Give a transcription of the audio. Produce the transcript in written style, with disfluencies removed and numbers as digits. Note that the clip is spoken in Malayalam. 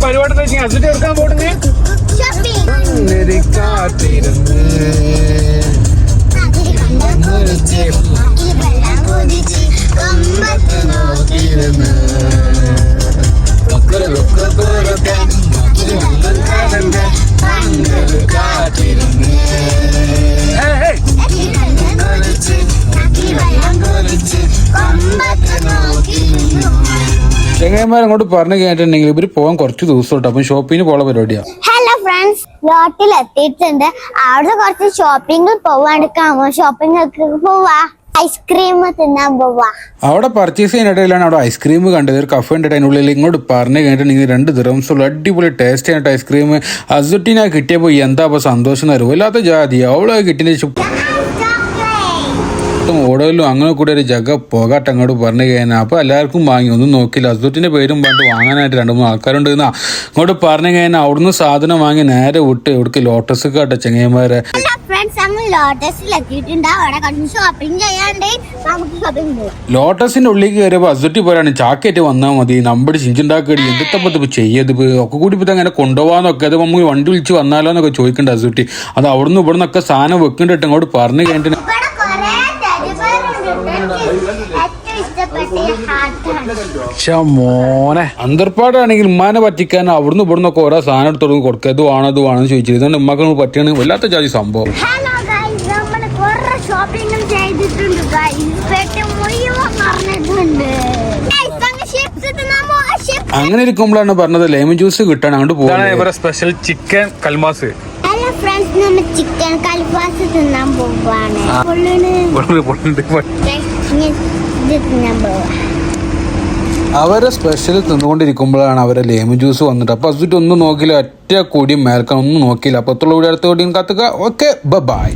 പരിപാടി എടുക്കാൻ പോടുന്നേ ചെങ്ങന്മാർ അങ്ങോട്ട് പറഞ്ഞു കേട്ടിട്ടുണ്ടെങ്കിൽ ഇവര് പോകാൻ കുറച്ച് ദിവസം തൊട്ട്. അപ്പം ഷോപ്പിങ്ങിന് പോകാൻ പരിപാടിയാണ്. ഹലോ ഫ്രണ്ട്സ്, ലോട്ടിൽ എത്തിയിട്ടുണ്ട്. അവിടെ കുറച്ച് ഷോപ്പിംഗ് പോവാണ്ടിരിക്കാമോ? ഷോപ്പിംഗ് പോവാ, ഐസ്ക്രീം തിന്നാൻ പോവാ. അവിടെ പർച്ചേസ് ചെയ്യുന്നിടയിലാണ് അവിടെ ഐസ്ക്രീം കണ്ടത്. ഒരു കഫേ ഉണ്ട് അതിനുള്ളിൽ. ഇങ്ങോട്ട് പറഞ്ഞു കേട്ടിട്ടുണ്ടെങ്കിൽ 2 ദിറംസുള്ള അടിപൊളി ടേസ്റ്റ് ആയിട്ട് ഐസ്ക്രീം അസുട്ടിനെ കിട്ടിയപ്പോ എന്താ അപ്പൊ സന്തോഷം തരും. വല്ലാത്ത ജാതി അവളെ കിട്ടിയ ഓടയിലും അങ്ങനെ കൂടെ ഒരു ജഗ പോകാട്ട് അങ്ങോട്ട് പറഞ്ഞു കഴിഞ്ഞാൽ അപ്പൊ എല്ലാവർക്കും വാങ്ങി. ഒന്നും നോക്കില്ല. അസുട്ടിന്റെ പേരും പറഞ്ഞിട്ട് വാങ്ങാനായിട്ട് 2-3 ആൾക്കാരുണ്ട്. അങ്ങോട്ട് പറഞ്ഞു കഴിഞ്ഞാൽ അവിടുന്ന് സാധനം വാങ്ങി നേരെ വിട്ട് ഇവിടേക്ക് ലോട്ടസ് കാട്ടെ ചെങ്ങന്മാരെ. ലോട്ടസിന്റെ ഉള്ളിലേക്ക് കയറിയപ്പോ അസുട്ടി പോരാണ് ചാക്കേറ്റ് വന്നാൽ മതി, നമ്മുടെ ചിഞ്ചുണ്ടാക്കി എന്തിപ്പോ ചെയ്യത് ഒക്കെ കൂടി ഇപ്പൊ അങ്ങനെ കൊണ്ടുപോകാന്നൊക്കെ. അത് നമുക്ക് വണ്ടി വിളിച്ച് വന്നാലോ എന്നൊക്കെ ചോദിക്കണ്ട അസുട്ടി. അത് അവിടുന്ന് ഇവിടുന്നൊക്കെ സാധനം വെക്കേണ്ടിട്ട് അങ്ങോട്ട് പറഞ്ഞു കഴിഞ്ഞിട്ട് മോനെ അന്തർപ്പാടാണെങ്കിൽ ഉമ്മാനെ പറ്റിക്കാൻ അവിടുന്ന് ഇവിടുന്നൊക്കെ ഓരോ സാധനം എടുത്തോടും കൊടുക്കുക. ഇത് വേണം അത് വേണമെന്ന് ചോദിച്ചത്. ഇതുകൊണ്ട് ഉമ്മക്ക് പറ്റിയാണ് വല്ലാത്ത ജാതി സംഭവം. അങ്ങനെ ഇരിക്കുമ്പോഴാണ് പറഞ്ഞത് ലെമൺ ജ്യൂസ് കിട്ടാൻ അങ്ങോട്ട് പോകുന്നത്. Special chicken kalmas. Chicken kalmas തിന്നാൻ പോവാണ്. അവരെ സ്പെഷ്യൽ തിന്നുകൊണ്ടിരിക്കുമ്പോഴാണ് അവരെ ലെമൺ ജ്യൂസ് വന്നിട്ട്. അപ്പൊ അസുട്ട് ഒന്നും നോക്കില്ല, ഒറ്റ കൂടിയും മേൽക്കാൻ ഒന്നും നോക്കിയില്ല. അപ്പൊ കൂടി അടുത്ത കൂടിയും കത്തുക. Okay, by.